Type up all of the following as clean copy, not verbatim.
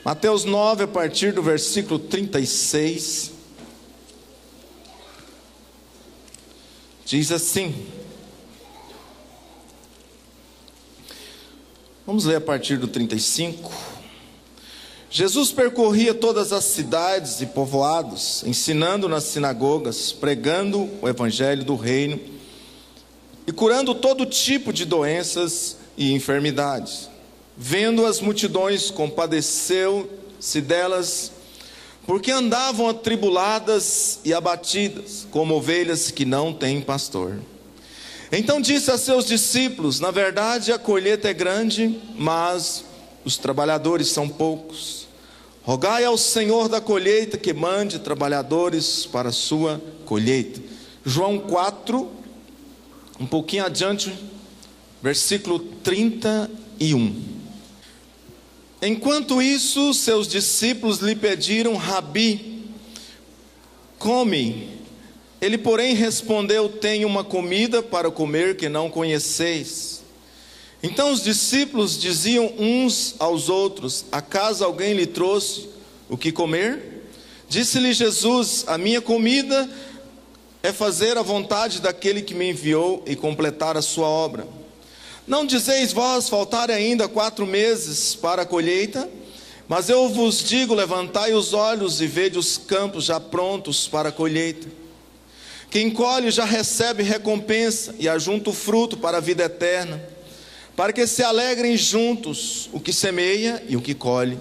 Mateus 9, a partir do versículo 36, diz assim. Vamos ler a partir do 35. Jesus percorria todas as cidades e povoados, ensinando nas sinagogas, pregando o evangelho do reino e curando todo tipo de doenças e enfermidades. Vendo as multidões, compadeceu-se delas, porque andavam atribuladas e abatidas, como ovelhas que não têm pastor. Então disse a seus discípulos: na verdade a colheita é grande, mas os trabalhadores são poucos. Rogai ao Senhor da colheita que mande trabalhadores para a sua colheita. João 4, um pouquinho adiante, versículo 31. Enquanto isso, seus discípulos lhe pediram: Rabi, come. Ele, porém, respondeu: tenho uma comida para comer que não conheceis. Então os discípulos diziam uns aos outros: acaso alguém lhe trouxe o que comer? Disse-lhe Jesus: a minha comida é fazer a vontade daquele que me enviou e completar a sua obra. Não dizeis vós: faltarem ainda 4 meses para a colheita? Mas eu vos digo: levantai os olhos e vede os campos já prontos para a colheita. Quem colhe já recebe recompensa e ajunta o fruto para a vida eterna, para que se alegrem juntos o que semeia e o que colhe.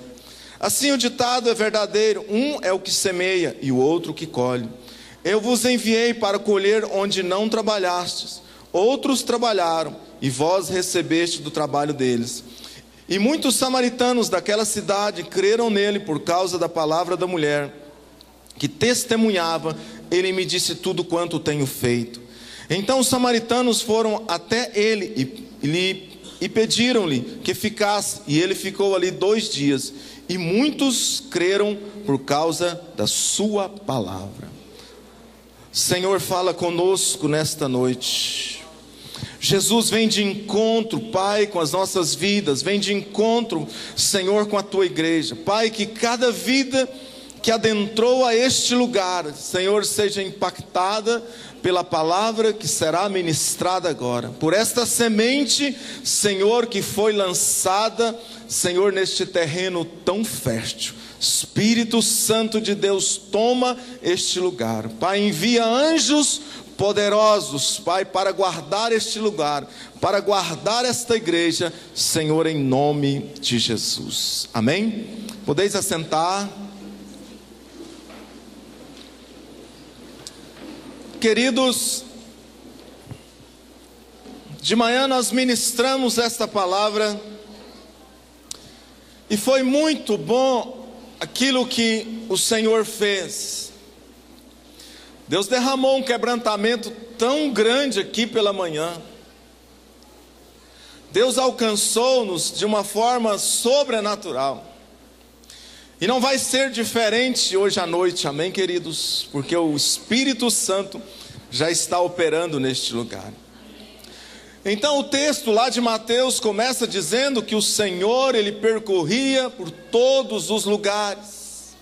Assim o ditado é verdadeiro: um é o que semeia e o outro o que colhe. Eu vos enviei para colher onde não trabalhastes. Outros trabalharam e vós recebeste do trabalho deles. E muitos samaritanos daquela cidade creram nele por causa da palavra da mulher, que testemunhava: ele me disse tudo quanto tenho feito. Então os samaritanos foram até ele e pediram-lhe que ficasse, e ele ficou ali 2 dias. E muitos creram por causa da sua palavra. Senhor, fala conosco nesta noite. Jesus, vem de encontro, Pai, com as nossas vidas. Vem de encontro, Senhor, com a Tua igreja. Pai, que cada vida que adentrou a este lugar, Senhor, seja impactada pela palavra que será ministrada agora. Por esta semente, Senhor, que foi lançada, Senhor, neste terreno tão fértil. Espírito Santo de Deus, toma este lugar. Pai, envia anjos poderosos, Pai, para guardar este lugar, para guardar esta igreja, Senhor, em nome de Jesus. Amém? Podeis assentar. Queridos, de manhã nós ministramos esta palavra e foi muito bom aquilo que o Senhor fez. Deus derramou um quebrantamento tão grande aqui pela manhã. Deus alcançou-nos de uma forma sobrenatural. E não vai ser diferente hoje à noite, amém, queridos? Porque o Espírito Santo já está operando neste lugar. Então o texto lá de Mateus começa dizendo que o Senhor, Ele percorria por todos os lugares.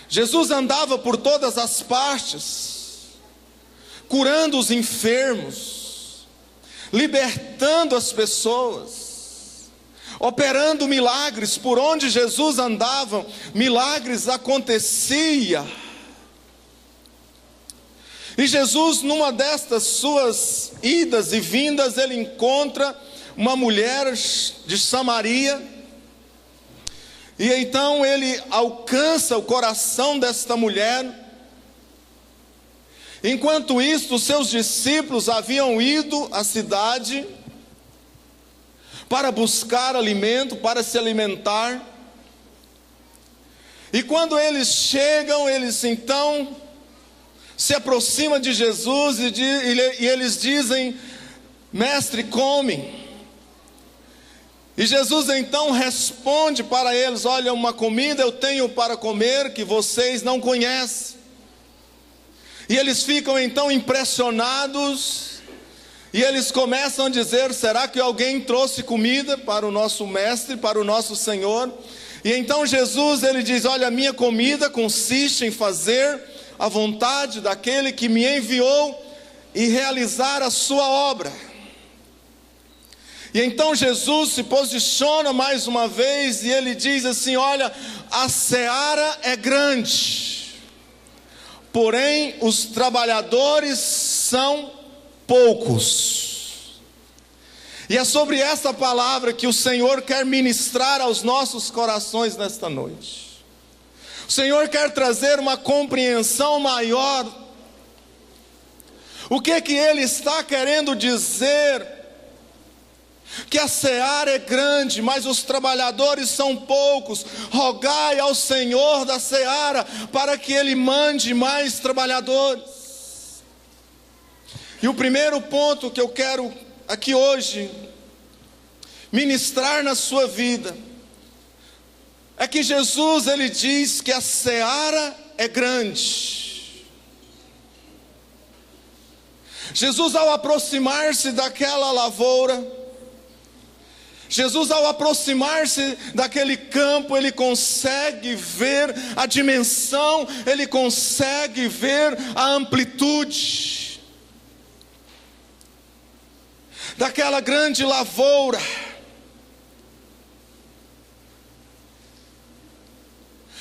Jesus andava por todas as partes, curando os enfermos, libertando as pessoas, operando milagres. Por onde Jesus andava, milagres aconteciam. E Jesus, numa destas suas idas e vindas, ele encontra uma mulher de Samaria. E então ele alcança o coração desta mulher. Enquanto isso, os seus discípulos haviam ido à cidade para buscar alimento, para se alimentar. E quando eles chegam, eles então se aproximam de Jesus e eles dizem: mestre, come. E Jesus então responde para eles: olha, uma comida eu tenho para comer que vocês não conhecem. E eles ficam então impressionados, e eles começam a dizer: será que alguém trouxe comida para o nosso mestre, para o nosso Senhor? E então Jesus, ele diz: olha, a minha comida consiste em fazer a vontade daquele que me enviou e realizar a sua obra. E então Jesus se posiciona mais uma vez e ele diz assim: olha, a seara é grande, porém os trabalhadores são poucos. E é sobre essa palavra que o Senhor quer ministrar aos nossos corações nesta noite. O Senhor quer trazer uma compreensão maior. O que Ele está querendo dizer? Que a seara é grande, mas os trabalhadores são poucos. Rogai ao Senhor da seara para que Ele mande mais trabalhadores. E o primeiro ponto que eu quero aqui hoje ministrar na sua vida é que Jesus, ele diz que a seara é grande. Jesus, ao aproximar-se daquela lavoura, Jesus, ao aproximar-se daquele campo, ele consegue ver a dimensão, ele consegue ver a amplitude daquela grande lavoura.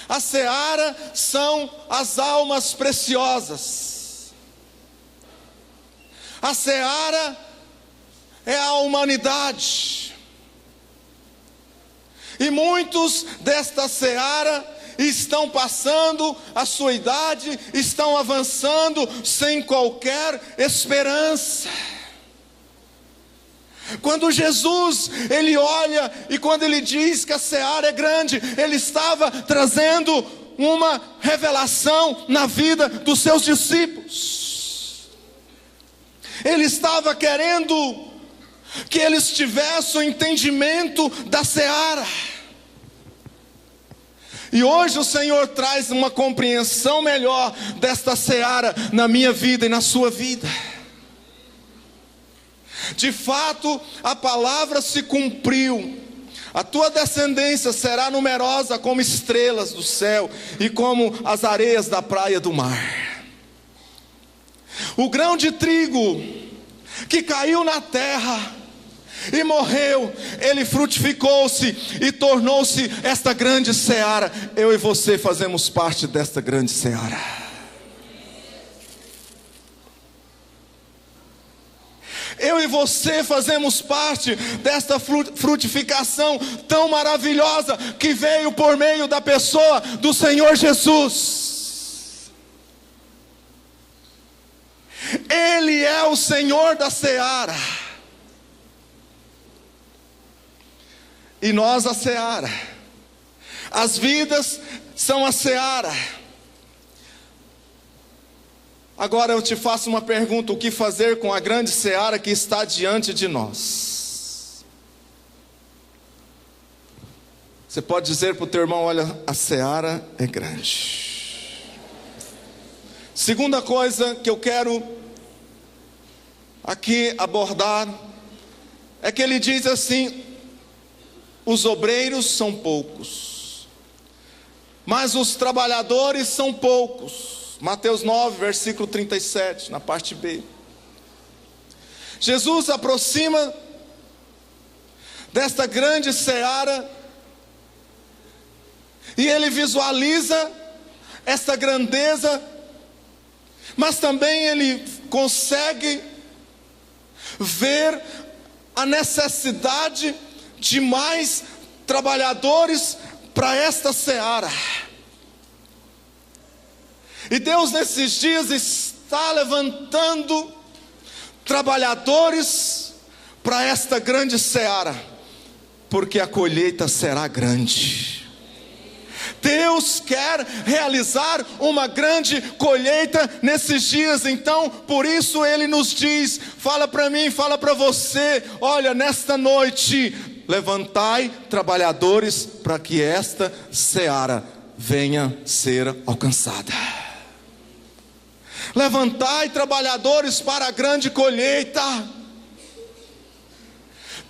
A seara são as almas preciosas. A seara é a humanidade. E muitos desta seara estão passando a sua idade, estão avançando sem qualquer esperança. Quando Jesus, ele olha e quando ele diz que a seara é grande, ele estava trazendo uma revelação na vida dos seus discípulos. Ele estava querendo que eles tivessem o entendimento da seara. E hoje o Senhor traz uma compreensão melhor desta seara na minha vida e na sua vida. De fato, a palavra se cumpriu. A tua descendência será numerosa como estrelas do céu e como as areias da praia do mar. O grão de trigo que caiu na terra e morreu, ele frutificou-se e tornou-se esta grande seara. Eu e você fazemos parte desta grande seara. Eu e você fazemos parte desta frutificação tão maravilhosa que veio por meio da pessoa do Senhor Jesus. Ele é o Senhor da seara. E nós a seara. As vidas são a seara. Agora eu te faço uma pergunta: o que fazer com a grande seara que está diante de nós? Você pode dizer para o teu irmão: olha, a seara é grande. Segunda coisa que eu quero aqui abordar é que ele diz assim: os obreiros são poucos, mas os trabalhadores são poucos. Mateus 9, versículo 37, na parte B. Jesus aproxima desta grande seara e ele visualiza esta grandeza, mas também ele consegue ver a necessidade de mais trabalhadores para esta seara. E Deus nesses dias está levantando trabalhadores para esta grande seara, porque a colheita será grande. Deus quer realizar uma grande colheita nesses dias. Então por isso Ele nos diz, fala para mim, fala para você: olha, nesta noite levantai trabalhadores para que esta seara venha ser alcançada. Levantai trabalhadores para a grande colheita.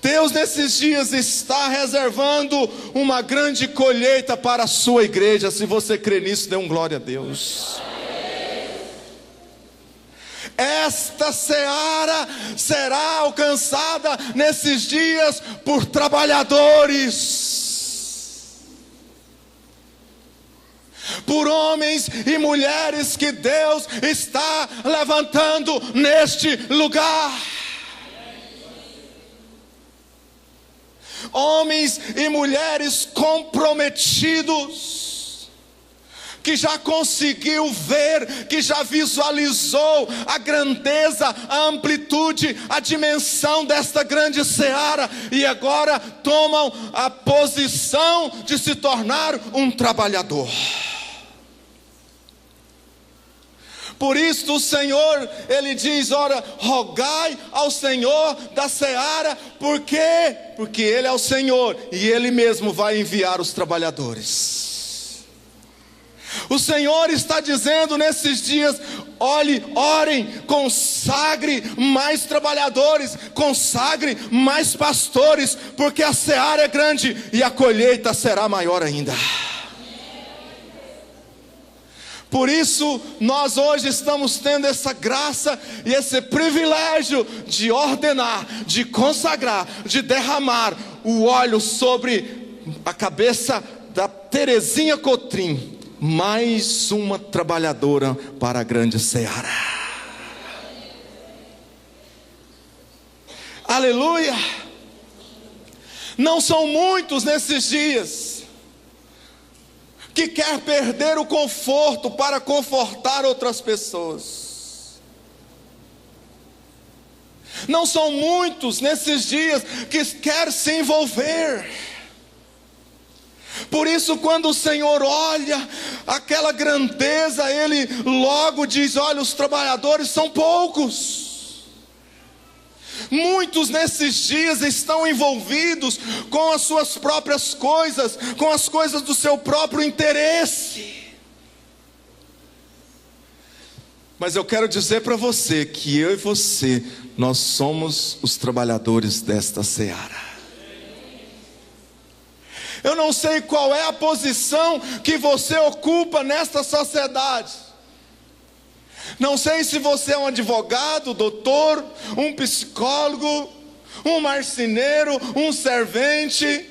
Deus nesses dias está reservando uma grande colheita para a sua igreja. Se você crê nisso, dê um glória a Deus. Esta seara será alcançada nesses dias por trabalhadores, por homens e mulheres que Deus está levantando neste lugar. Homens e mulheres comprometidos, que já conseguiu ver, que já visualizou a grandeza, a amplitude, a dimensão desta grande seara, e agora tomam a posição de se tornar um trabalhador. Por isso o Senhor, Ele diz, ora, rogai ao Senhor da seara. Por quê? Porque Ele é o Senhor, e Ele mesmo vai enviar os trabalhadores. O Senhor está dizendo nesses dias, olhe, orem, consagre mais trabalhadores, consagre mais pastores, porque a seara é grande e a colheita será maior ainda. Por isso, nós hoje estamos tendo essa graça e esse privilégio de ordenar, de consagrar, de derramar o óleo sobre a cabeça da Terezinha Cotrim, mais uma trabalhadora para a grande seara. Aleluia! Não são muitos nesses dias que quer perder o conforto para confortar outras pessoas. Não são muitos nesses dias que quer se envolver. Por isso, quando o Senhor olha aquela grandeza, Ele logo diz, olha, os trabalhadores são poucos. Muitos nesses dias estão envolvidos com as suas próprias coisas, com as coisas do seu próprio interesse. Mas eu quero dizer para você que eu e você, nós somos os trabalhadores desta seara. Eu não sei qual é a posição que você ocupa nesta sociedade. Não sei se você é um advogado, doutor, um psicólogo, um marceneiro, um servente,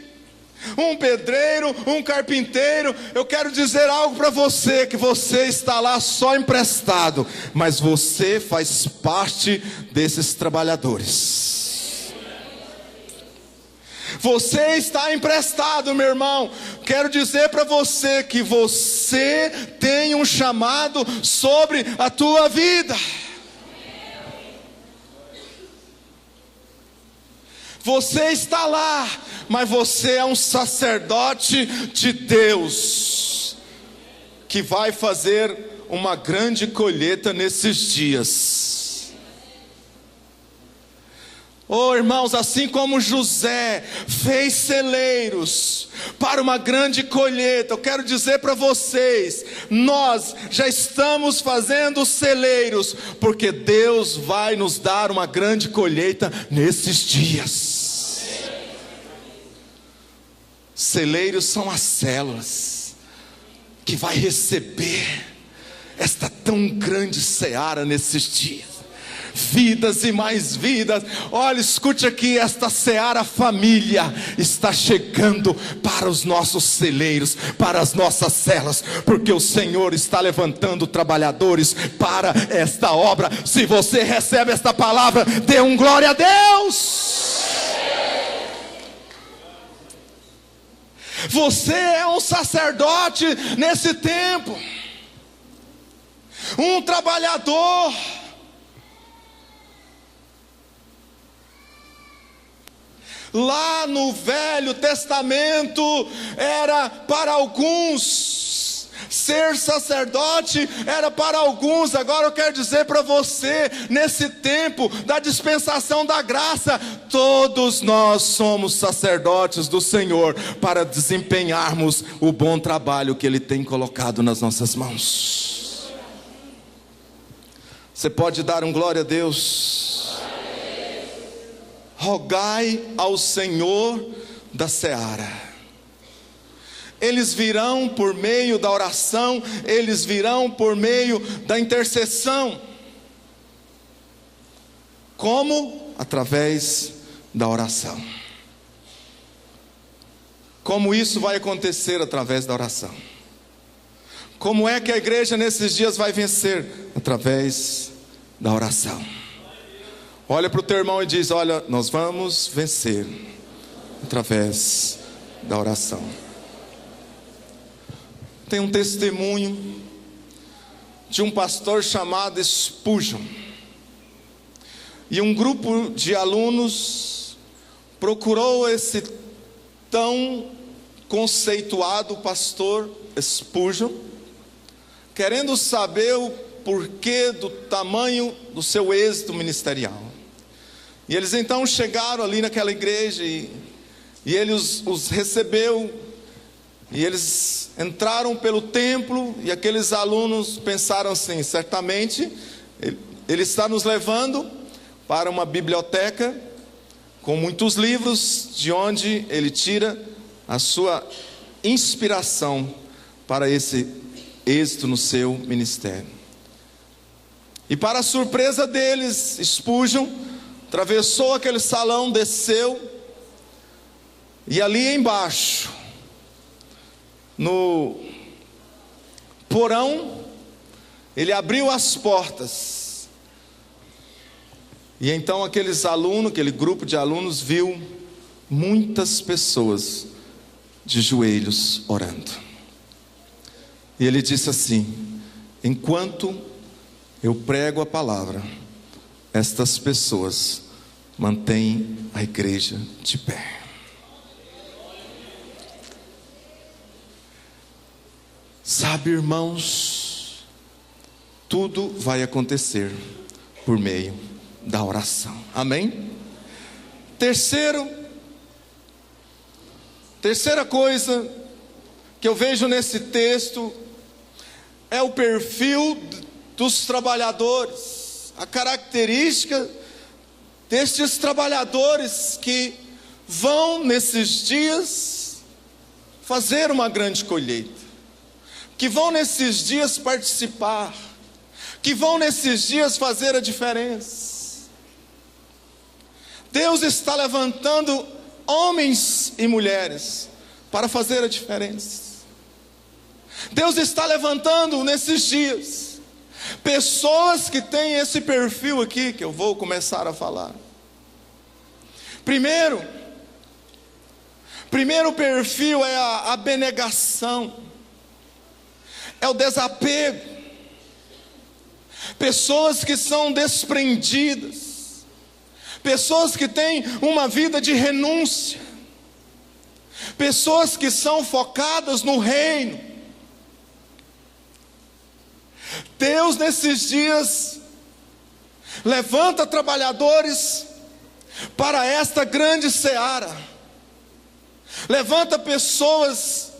um pedreiro, um carpinteiro. Eu quero dizer algo para você, que você está lá só emprestado, mas você faz parte desses trabalhadores. Você está emprestado, meu irmão. Quero dizer para você que você tem um chamado sobre a tua vida. Você está lá, mas você é um sacerdote de Deus, que vai fazer uma grande colheita nesses dias. Oh, irmãos, assim como José fez celeiros para uma grande colheita, eu quero dizer para vocês, nós já estamos fazendo celeiros, porque Deus vai nos dar uma grande colheita nesses dias. Celeiros são as células que vai receber esta tão grande seara nesses dias. Vidas e mais vidas. Olha, escute aqui, esta seara família está chegando para os nossos celeiros, para as nossas celas, porque o Senhor está levantando trabalhadores para esta obra. Se você recebe esta palavra, dê um glória a Deus. Você é um sacerdote nesse tempo, um trabalhador. Lá no Velho Testamento era para alguns, ser sacerdote era para alguns. Agora eu quero dizer para você, nesse tempo da dispensação da graça, todos nós somos sacerdotes do Senhor, para desempenharmos o bom trabalho que Ele tem colocado nas nossas mãos. Você pode dar um glória a Deus? rogai ao Senhor da seara. Eles virão por meio da oração, eles virão por meio da intercessão. Como? Através da oração. Como isso vai acontecer? Através da oração. Como é que a igreja nesses dias vai vencer? Através da oração. Olha para o teu irmão e diz: olha, nós vamos vencer através da oração. Tem um testemunho de um pastor chamado Spurgeon. E um grupo de alunos procurou esse tão conceituado pastor Spurgeon, querendo saber o porquê do tamanho do seu êxito ministerial. E eles então chegaram ali naquela igreja e ele os recebeu. E eles entraram pelo templo e aqueles alunos pensaram assim: certamente ele está nos levando para uma biblioteca com muitos livros, de onde ele tira a sua inspiração para esse êxito no seu ministério. E para a surpresa deles, Spurgeon atravessou aquele salão, desceu, e ali embaixo, no porão, ele abriu as portas. E então aqueles alunos, aquele grupo de alunos viu muitas pessoas de joelhos orando. E ele disse assim: enquanto eu prego a palavra, estas pessoas mantêm a igreja de pé. Sabe, irmãos, tudo vai acontecer por meio da oração. Amém? Terceira coisa que eu vejo nesse texto é o perfil dos trabalhadores, a característica destes trabalhadores que vão nesses dias fazer uma grande colheita, que vão nesses dias participar, que vão nesses dias fazer a diferença. Deus está levantando homens e mulheres para fazer a diferença. Deus está levantando nesses dias pessoas que têm esse perfil aqui que eu vou começar a falar. Primeiro perfil é a abnegação, é o desapego. Pessoas que são desprendidas, pessoas que têm uma vida de renúncia, pessoas que são focadas no reino. Deus nesses dias levanta trabalhadores para esta grande seara, levanta pessoas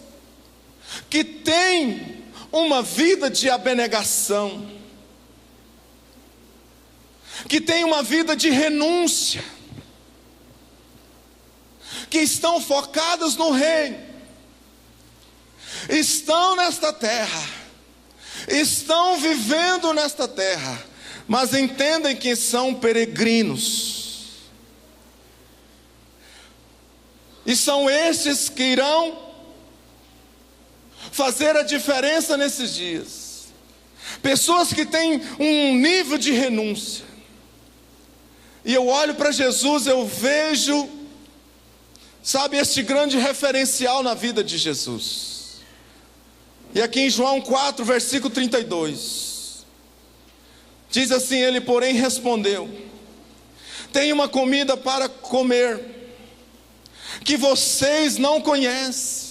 que têm uma vida de abnegação, que têm uma vida de renúncia, que estão focadas no reino, estão nesta terra, estão vivendo nesta terra, mas entendem que são peregrinos. E são estes que irão fazer a diferença nesses dias. Pessoas que têm um nível de renúncia. E eu olho para Jesus, eu vejo, sabe, este grande referencial na vida de Jesus. E aqui em João 4, versículo 32, diz assim: ele porém respondeu: tenho uma comida para comer, que vocês não conhecem.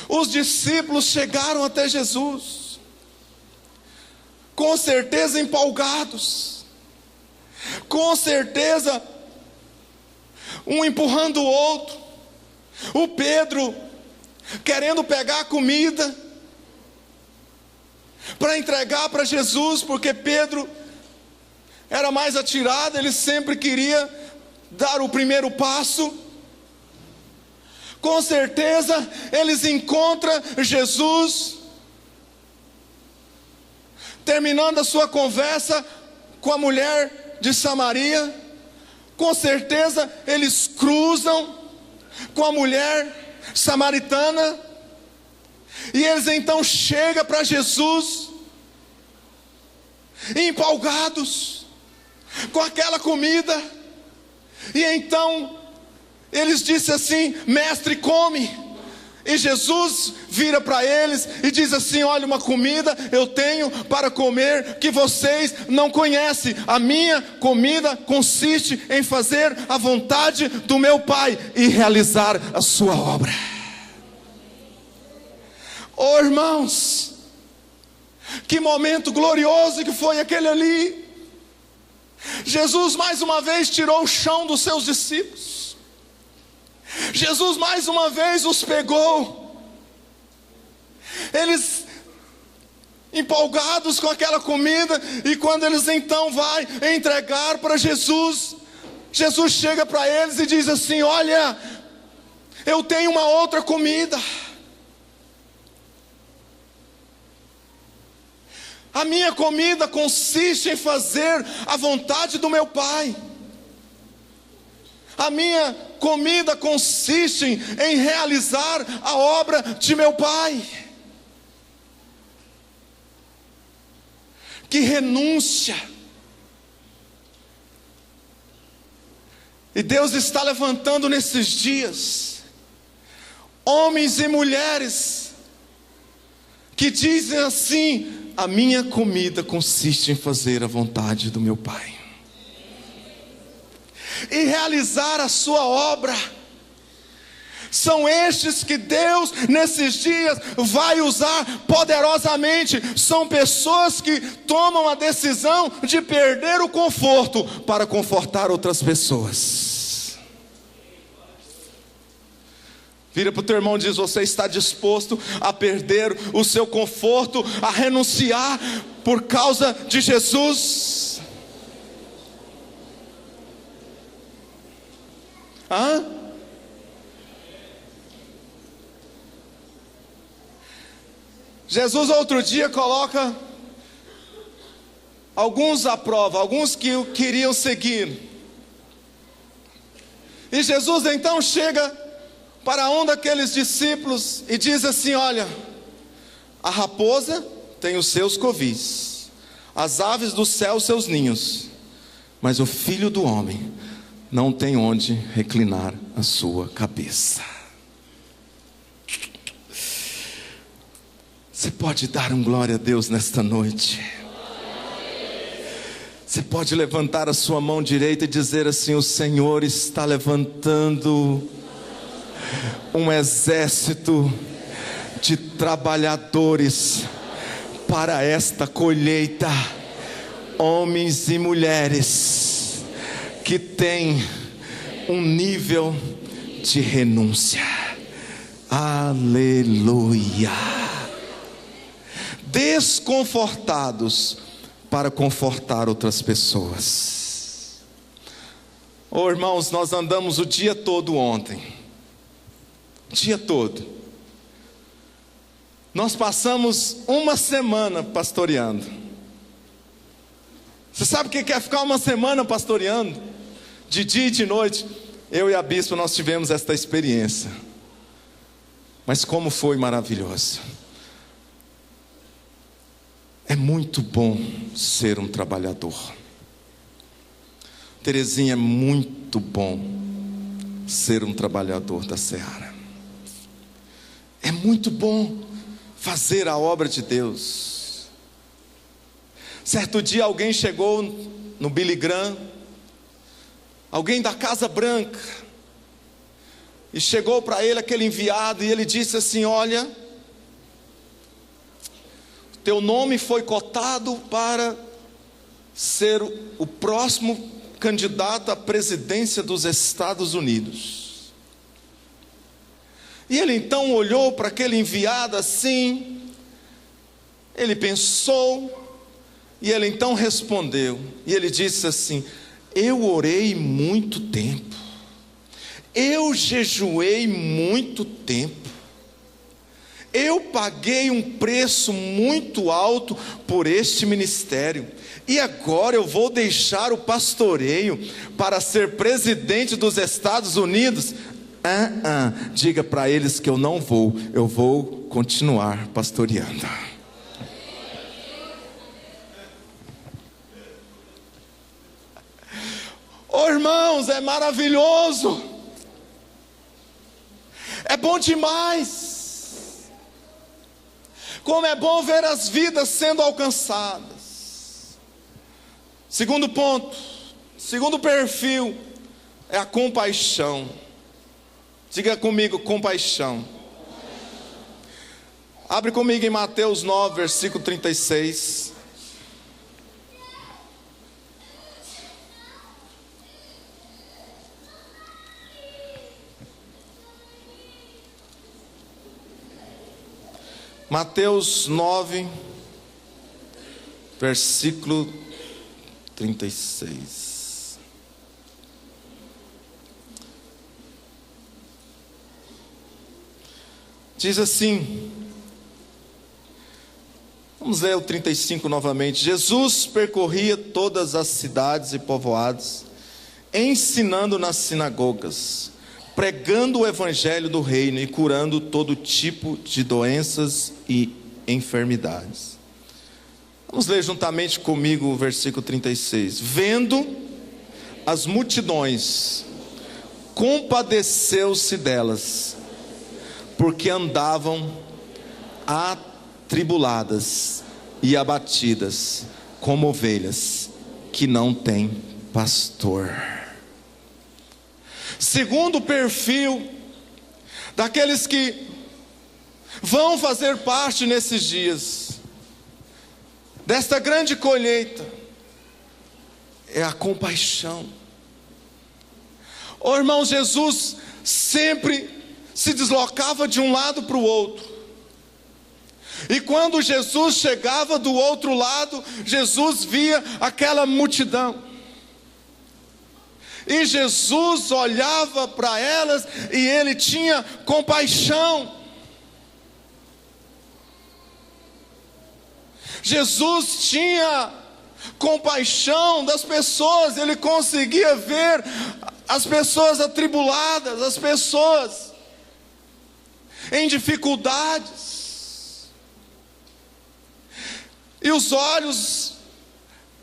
Os discípulos chegaram até Jesus, com certeza empolgados, com certeza um empurrando o outro. O Pedro querendo pegar a comida para entregar para Jesus, porque Pedro era mais atirado, ele sempre queria dar o primeiro passo. Com certeza eles encontram Jesus, terminando a sua conversa com a mulher de Samaria. Com certeza eles cruzam com a mulher samaritana, e eles então chegam para Jesus, empolgados com aquela comida. E então eles dizem assim: mestre, come. E Jesus vira para eles e diz assim: olha, uma comida eu tenho para comer que vocês não conhecem. A minha comida consiste em fazer a vontade do meu Pai e realizar a sua obra. Oh, irmãos, que momento glorioso que foi aquele ali. Jesus mais uma vez tirou o chão dos seus discípulos. Jesus mais uma vez os pegou. Eles empolgados com aquela comida, e quando eles então vão entregar para Jesus, Jesus chega para eles e diz assim: olha, eu tenho uma outra comida. A minha comida consiste em fazer a vontade do meu Pai. A minha comida consiste em realizar a obra de meu Pai. Que renúncia! E Deus está levantando nesses dias homens e mulheres que dizem assim: a minha comida consiste em fazer a vontade do meu Pai e realizar a sua obra. São estes que Deus nesses dias vai usar poderosamente. São pessoas que tomam a decisão de perder o conforto para confortar outras pessoas. Vira para o teu irmão e diz: você está disposto a perder o seu conforto, a renunciar por causa de Jesus? Jesus outro dia coloca alguns à prova, alguns que o queriam seguir. E Jesus então chega para um daqueles discípulos e diz assim: olha, a raposa tem os seus covis, as aves do céu os seus ninhos, mas o Filho do Homem não tem onde reclinar a sua cabeça. Você pode dar um glória a Deus nesta noite? Você pode levantar a sua mão direita e dizer assim: o Senhor está levantando um exército de trabalhadores para esta colheita, homens e mulheres que têm um nível de renúncia. Aleluia. Desconfortados para confortar outras pessoas. Oh, irmãos, nós andamos o dia todo ontem. O dia todo. Nós passamos uma semana pastoreando. Você sabe o que é ficar uma semana pastoreando? De dia e de noite. Eu e a bispa, nós tivemos esta experiência. Mas como foi maravilhoso. É muito bom ser um trabalhador. Terezinha, é muito bom ser um trabalhador da seara. É muito bom fazer a obra de Deus. Certo dia alguém chegou no Billy Graham, alguém da Casa Branca, e chegou para ele aquele enviado, e ele disse assim: olha, teu nome foi cotado para ser o próximo candidato à presidência dos Estados Unidos. E ele então olhou para aquele enviado assim, ele pensou, E ele então respondeu, e ele disse assim: eu orei muito tempo, eu jejuei muito tempo, eu paguei um preço muito alto por este ministério, e agora eu vou deixar o pastoreio para ser presidente dos Estados Unidos? Diga para eles que eu não vou, eu vou continuar pastoreando. Oh, irmãos, é maravilhoso, é bom demais. Como é bom ver as vidas sendo alcançadas. Segundo ponto, segundo perfil, é a compaixão. Diga comigo, compaixão. Abre comigo em Mateus 9, versículo 36. Mateus 9, versículo 36. Diz assim, vamos ler o 35 novamente. Jesus percorria todas as cidades e povoados, ensinando nas sinagogas, pregando o evangelho do reino e curando todo tipo de doenças e enfermidades. Vamos ler juntamente comigo o versículo 36. Vendo as multidões, compadeceu-se delas, porque andavam atribuladas e abatidas, como ovelhas que não têm pastor. Segundo perfil daqueles que vão fazer parte nesses dias desta grande colheita, é a compaixão. Oh, irmão, Jesus sempre se deslocava de um lado para o outro, e quando Jesus chegava do outro lado, Jesus via aquela multidão, e Jesus olhava para elas e ele tinha compaixão. Jesus tinha compaixão das pessoas, ele conseguia ver as pessoas atribuladas, as pessoas em dificuldades, e os olhos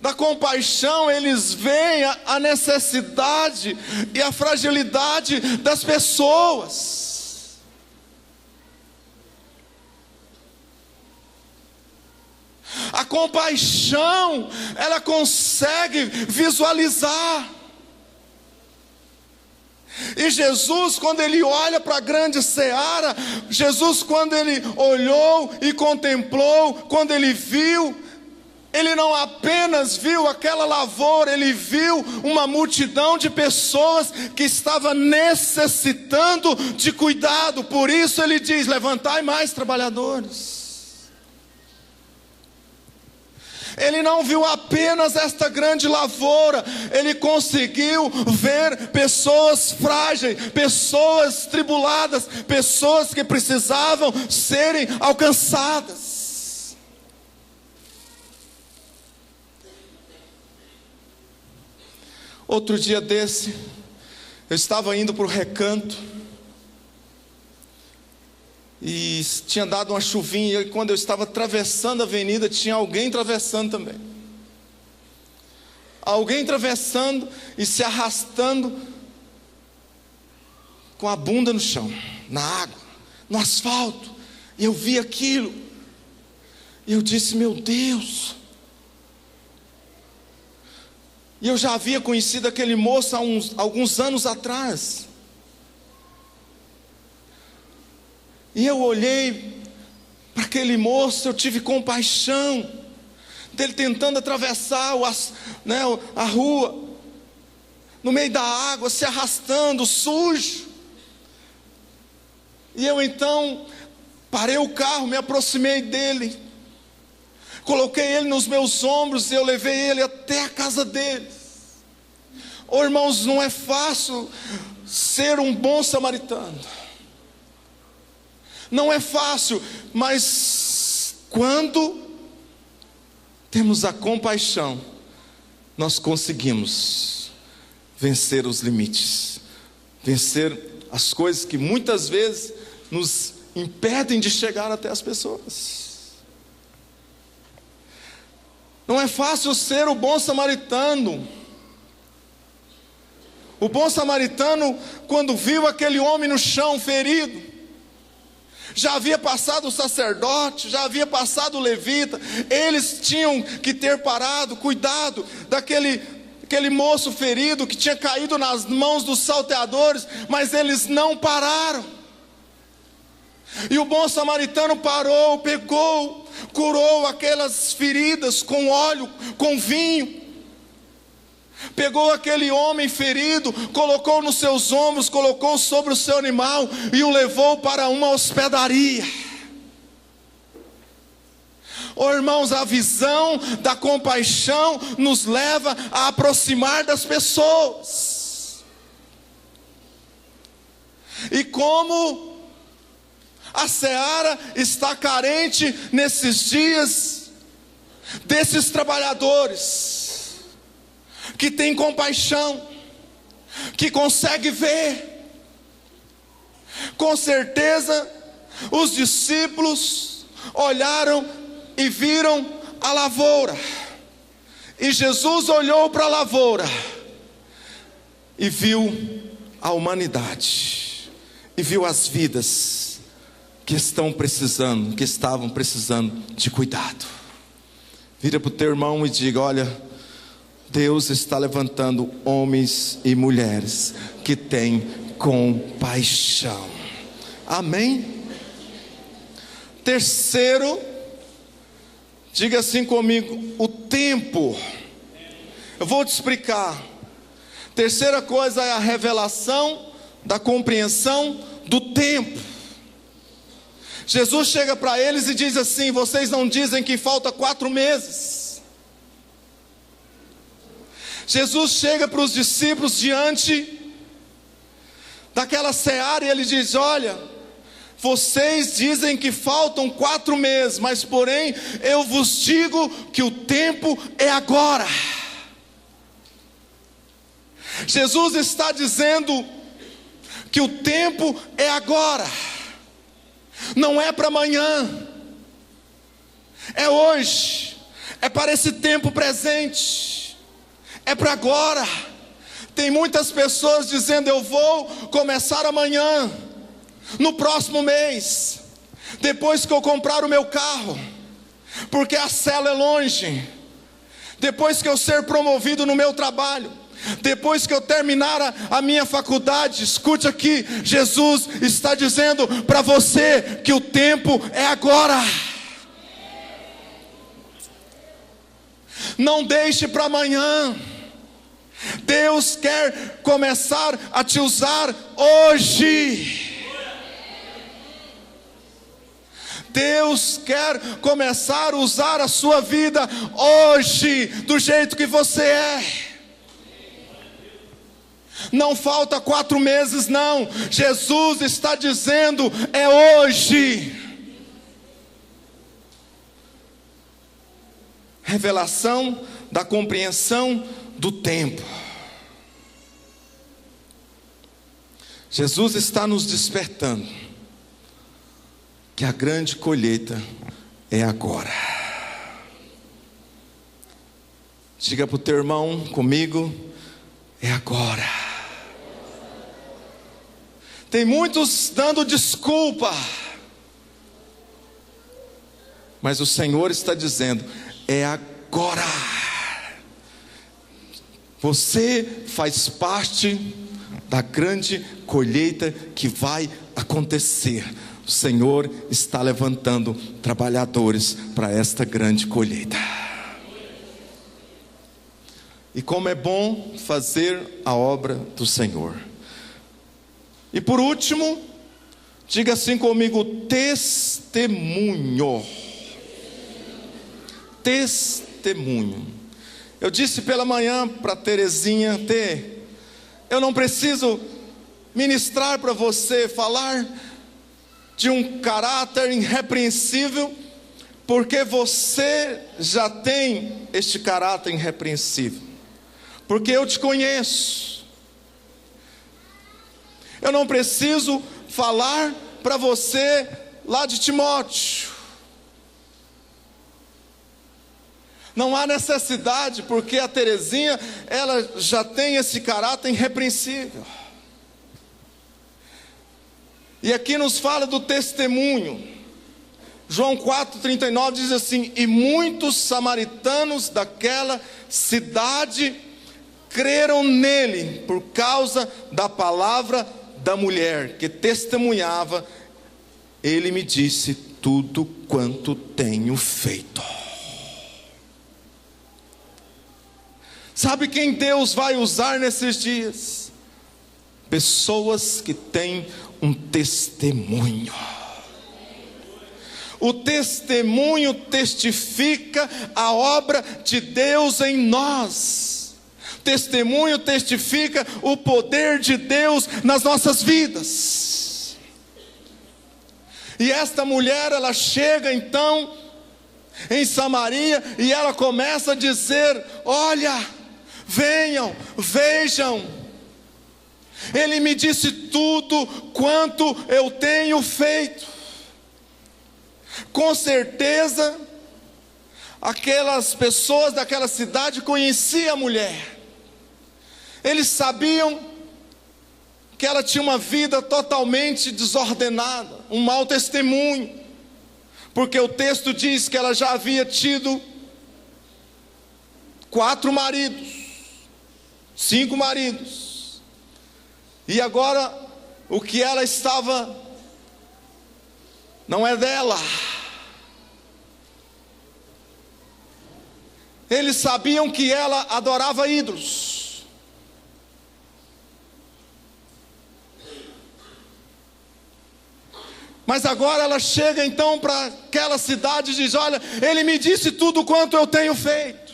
da compaixão, eles veem a necessidade e a fragilidade das pessoas. A compaixão, ela consegue visualizar. E Jesus, quando ele olha para a grande seara, Jesus, quando ele olhou e contemplou, quando ele viu, ele não apenas viu aquela lavoura, ele viu uma multidão de pessoas que estava necessitando de cuidado. Por isso ele diz: levantai mais trabalhadores. Ele não viu apenas esta grande lavoura, ele conseguiu ver pessoas frágeis, pessoas tribuladas, pessoas que precisavam serem alcançadas. Outro dia desse, eu estava indo para o recanto, e tinha dado uma chuvinha, e quando eu estava atravessando a avenida, tinha alguém atravessando também. Alguém atravessando e se arrastando com a bunda no chão, na água, no asfalto. E eu vi aquilo, e eu disse: meu Deus. E eu já havia conhecido aquele moço há alguns anos atrás. E eu olhei para aquele moço, eu tive compaixão dele tentando atravessar a rua, no meio da água, se arrastando, sujo. E eu então parei o carro, me aproximei dele. coloquei ele nos meus ombros e eu levei ele até a casa deles. Oh, irmãos, não é fácil ser um bom samaritano. Não é fácil, mas quando temos a compaixão, nós conseguimos vencer os limites, vencer as coisas que muitas vezes nos impedem de chegar até as pessoas. Não é fácil ser o bom samaritano. O bom samaritano, quando viu aquele homem no chão ferido, já havia passado o sacerdote, já havia passado o levita, eles tinham que ter parado, cuidado daquele moço ferido que tinha caído nas mãos dos salteadores, mas eles não pararam. E o bom samaritano parou, pegou, curou aquelas feridas com óleo, com vinho. Pegou aquele homem ferido, colocou nos seus ombros, colocou sobre o seu animal e o levou para uma hospedaria. Oh, irmãos, a visão da compaixão nos leva a aproximar das pessoas. E como a seara está carente nesses dias desses trabalhadores que tem compaixão, que consegue ver. Com certeza os discípulos olharam e viram a lavoura, e Jesus olhou para a lavoura e viu a humanidade, e viu as vidas que estavam precisando de cuidado. Vira para o teu irmão e diga: olha, Deus está levantando homens e mulheres que têm compaixão. Amém? Terceiro, diga assim comigo: o tempo. Eu vou te explicar. Terceira coisa é a revelação da compreensão do tempo. Jesus chega para eles e diz assim: vocês não dizem que falta 4 meses? Jesus chega para os discípulos diante daquela seara e ele diz: olha, vocês dizem que faltam 4 meses, mas porém eu vos digo que o tempo é agora. Jesus está dizendo que o tempo é agora, não é para amanhã, é hoje, é para esse tempo presente. É para agora. Tem muitas pessoas dizendo: eu vou começar amanhã, no próximo mês, depois que eu comprar o meu carro, porque a célula é longe, depois que eu ser promovido no meu trabalho, depois que eu terminar a minha faculdade. Escute aqui, Jesus está dizendo para você que o tempo é agora. Não deixe para amanhã. Deus quer começar a te usar hoje. Deus quer começar a usar a sua vida hoje, do jeito que você é. Não falta 4 meses não. Jesus está dizendo: é hoje. Revelação da compreensão do tempo. Jesus está nos despertando que a grande colheita é agora. Diga para o teu irmão comigo: é agora. Tem muitos dando desculpa, mas o Senhor está dizendo: é agora. Você faz parte da grande colheita que vai acontecer. O Senhor está levantando trabalhadores para esta grande colheita. E como é bom fazer a obra do Senhor. E por último, diga assim comigo: testemunho. testemunho. Eu disse pela manhã para Terezinha, eu não preciso ministrar para você, falar de um caráter irrepreensível, porque você já tem este caráter irrepreensível, porque eu te conheço. Eu não preciso falar para você lá de Timóteo. Não há necessidade, porque a Terezinha, ela já tem esse caráter irrepreensível. E aqui nos fala do testemunho. João 4,39 diz assim: e muitos samaritanos daquela cidade creram nele, por causa da palavra da mulher, que testemunhava. Ele me disse tudo quanto tenho feito. Sabe quem Deus vai usar nesses dias? Pessoas que têm um testemunho. O testemunho testifica a obra de Deus em nós. Testemunho testifica o poder de Deus nas nossas vidas. E esta mulher, ela chega então em Samaria e ela começa a dizer: olha, venham, vejam, ele me disse tudo quanto eu tenho feito. Com certeza, aquelas pessoas daquela cidade conheciam a mulher. Eles sabiam que ela tinha uma vida totalmente desordenada, um mau testemunho, porque o texto diz que ela já havia tido 4 maridos, 5 maridos, e agora o que ela estava não é dela. Eles sabiam que ela adorava ídolos. Mas agora ela chega então para aquela cidade e diz: olha, ele me disse tudo quanto eu tenho feito.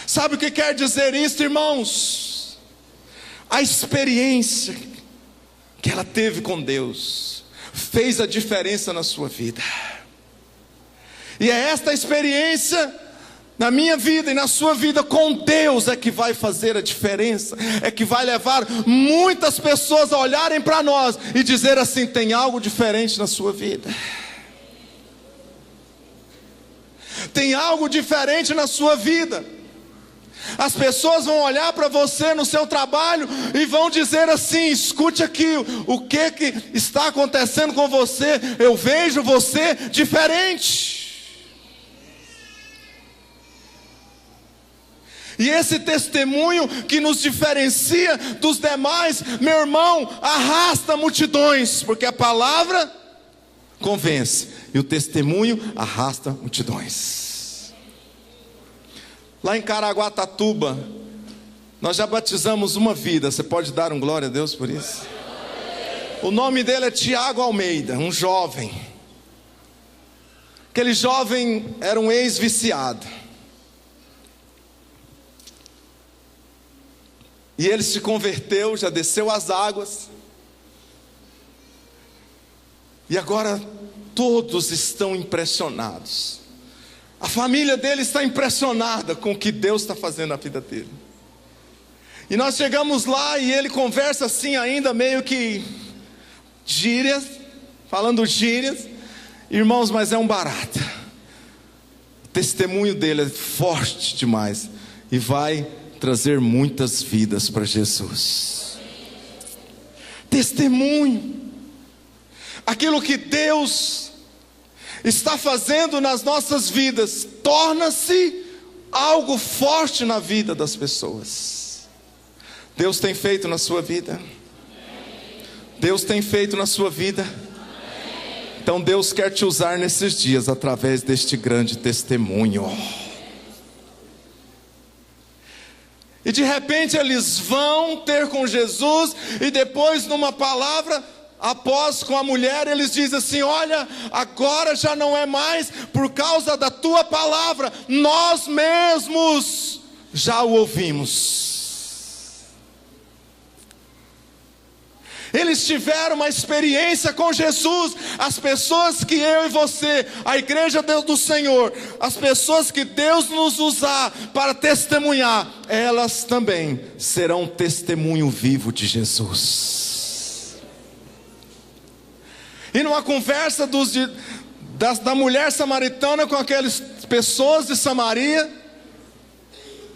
Sabe o que quer dizer isso, irmãos? A experiência que ela teve com Deus fez a diferença na sua vida. E é esta experiência na minha vida e na sua vida com Deus é que vai fazer a diferença, é que vai levar muitas pessoas a olharem para nós e dizer assim: tem algo diferente na sua vida, tem algo diferente na sua vida. As pessoas vão olhar para você no seu trabalho e vão dizer assim: escute aqui, o que está acontecendo com você? Eu vejo você diferente. E esse testemunho que nos diferencia dos demais, meu irmão, arrasta multidões, porque a palavra convence e o testemunho arrasta multidões. Lá em Caraguatatuba, nós já batizamos uma vida. Você pode dar um glória a Deus por isso? O nome dele é Tiago Almeida, um jovem. Aquele jovem era um ex-viciado. E ele se converteu, já desceu as águas. E agora todos estão impressionados. A família dele está impressionada com o que Deus está fazendo na vida dele. E nós chegamos lá e ele conversa assim ainda meio que gírias, falando gírias. Irmãos, mas é um barato. O testemunho dele é forte demais e vai trazer muitas vidas para Jesus. Testemunho. Aquilo que Deus está fazendo nas nossas vidas torna-se algo forte na vida das pessoas. Deus tem feito na sua vida? Deus tem feito na sua vida? Então Deus quer te usar nesses dias através deste grande testemunho. E de repente eles vão ter com Jesus, e depois numa palavra, Após com a mulher, eles dizem assim: olha, agora já não é mais por causa da tua palavra, nós mesmos já o ouvimos. Eles tiveram uma experiência com Jesus. As pessoas que eu e você, a igreja do Senhor, as pessoas que Deus nos usar para testemunhar, elas também serão testemunho vivo de Jesus. E numa conversa da mulher samaritana com aquelas pessoas de Samaria,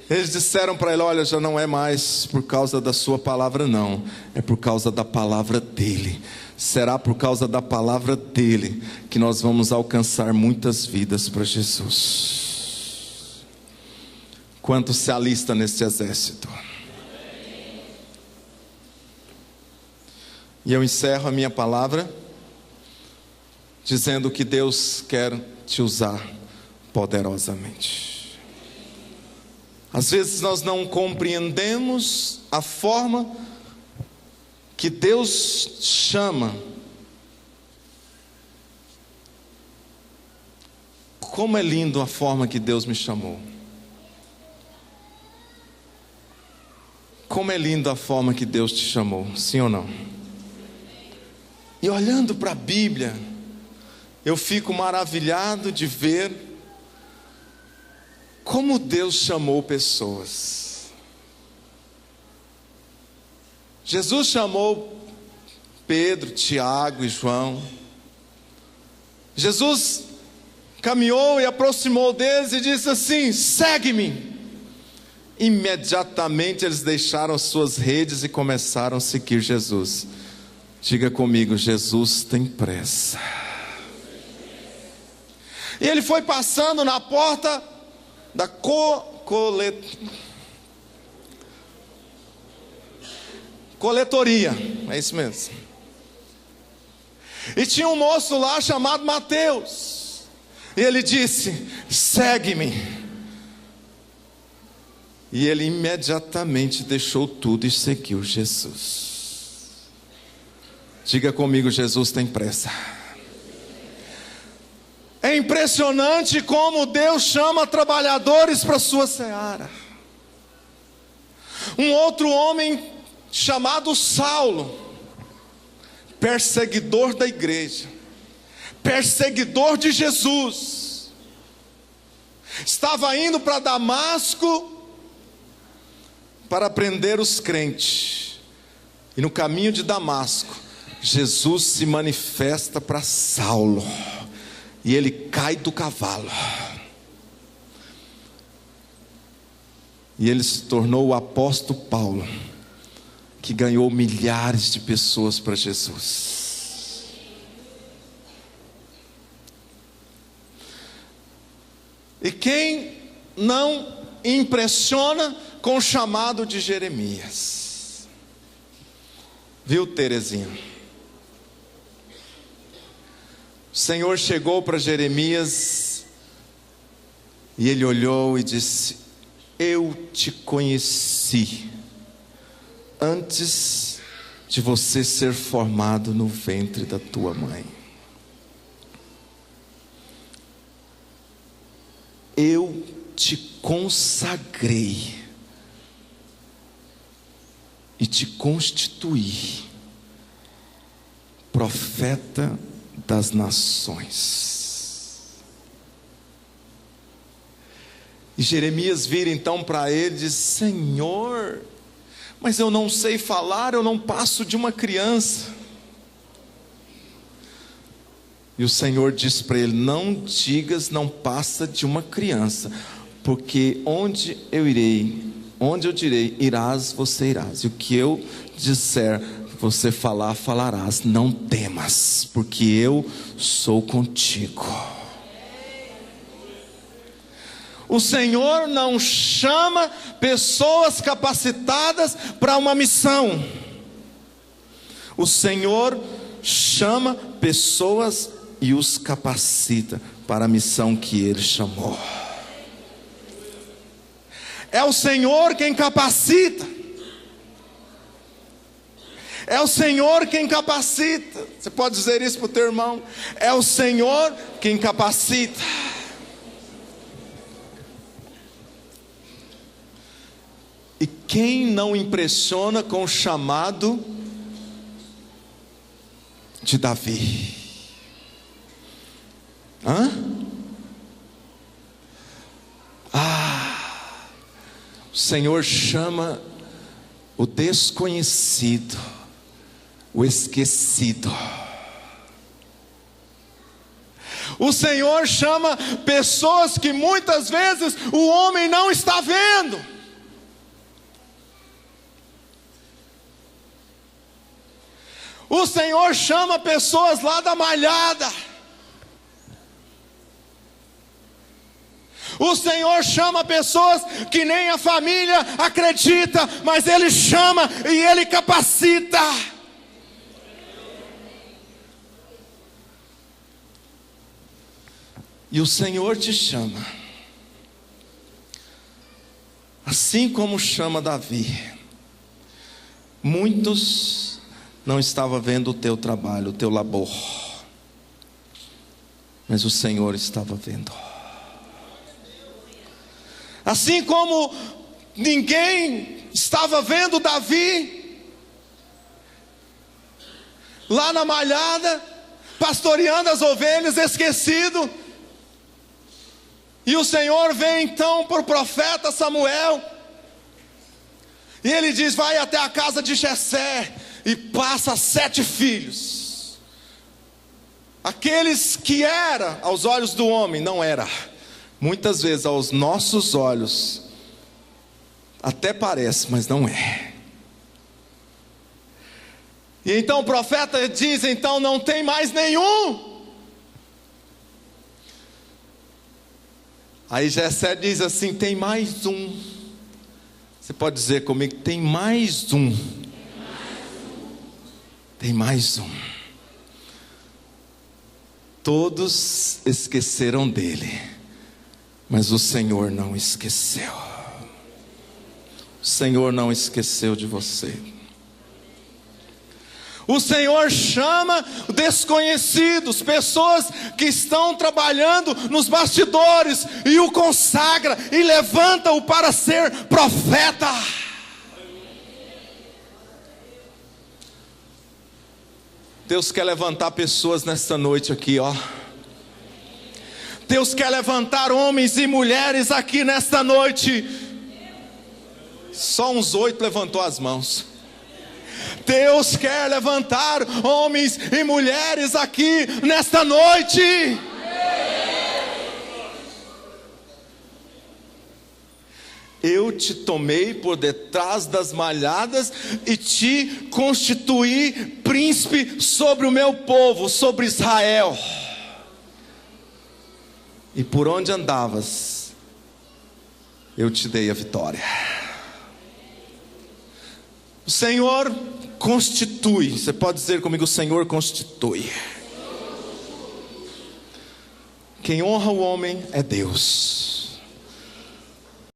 eles disseram para ele: olha, já não é mais por causa da sua palavra não, é por causa da palavra dele. Será por causa da palavra dele que nós vamos alcançar muitas vidas para Jesus. Quantos se alistam nesse exército? E eu encerro a minha palavra dizendo que Deus quer te usar poderosamente. Às vezes nós não compreendemos a forma que Deus chama. Como é lindo a forma que Deus me chamou. Como é linda a forma que Deus te chamou, sim ou não? E olhando para a Bíblia, eu fico maravilhado de ver como Deus chamou pessoas. Jesus chamou Pedro, Tiago e João. Jesus caminhou e aproximou deles e disse assim: segue-me. Imediatamente eles deixaram as suas redes e começaram a seguir Jesus. Diga comigo: Jesus tem pressa. E ele foi passando na porta da coletoria, é isso mesmo. E tinha um moço lá chamado Mateus. E ele disse: segue-me. E ele imediatamente deixou tudo e seguiu Jesus. Diga comigo: Jesus tem pressa. É impressionante como Deus chama trabalhadores para a sua seara. Um outro homem chamado Saulo, perseguidor da igreja, perseguidor de Jesus, estava indo para Damasco para prender os crentes. E no caminho de Damasco, Jesus se manifesta para Saulo. E ele cai do cavalo. E ele se tornou o apóstolo Paulo, que ganhou milhares de pessoas para Jesus. E quem não impressiona com o chamado de Jeremias? Viu, Terezinha? O Senhor chegou para Jeremias e ele olhou e disse: eu te conheci antes de você ser formado no ventre da tua mãe. Eu te consagrei e te constituí profeta das nações. E Jeremias vira então para ele e diz: Senhor, mas eu não sei falar, eu não passo de uma criança. E o Senhor diz para ele: não digas não passa de uma criança, porque onde eu direi irás, você irás, e o que eu disser você falarás. Não temas, porque eu sou contigo. O Senhor não chama pessoas capacitadas para uma missão. O Senhor chama pessoas e os capacita para a missão que Ele chamou. É o Senhor quem capacita. É o Senhor quem capacita. Você pode dizer isso para o teu irmão? É o Senhor quem capacita. E quem não impressiona com o chamado de Davi? O Senhor chama o desconhecido, o esquecido. O Senhor chama pessoas que muitas vezes o homem não está vendo. O Senhor chama pessoas lá da malhada. O Senhor chama pessoas que nem a família acredita, mas Ele chama e Ele capacita. E o Senhor te chama, assim como chama Davi. Muitos não estavam vendo o teu trabalho, o teu labor, mas o Senhor estava vendo. Assim como ninguém estava vendo Davi lá na malhada, pastoreando as ovelhas, esquecido. E o Senhor vem então para o profeta Samuel, e ele diz: vai até a casa de Jessé, e passa 7 filhos. Aqueles que era aos olhos do homem, não era. Muitas vezes aos nossos olhos até parece, mas não é. E então o profeta diz: então não tem mais nenhum. Aí Jessé diz assim: tem mais um. Você pode dizer comigo: tem mais um. Tem mais um. Todos esqueceram dele, mas o Senhor não esqueceu. O Senhor não esqueceu de você. O Senhor chama desconhecidos, pessoas que estão trabalhando nos bastidores, e o consagra e levanta-o para ser profeta. Deus quer levantar pessoas nesta noite aqui, ó. Deus quer levantar homens e mulheres aqui nesta noite. Só uns 8 levantou as mãos. Deus quer levantar homens e mulheres aqui nesta noite. Eu te tomei por detrás das malhadas e te constituí príncipe sobre o meu povo, sobre Israel. E por onde andavas, eu te dei a vitória. O Senhor constitui. Você pode dizer comigo: o Senhor constitui. Quem honra o homem é Deus.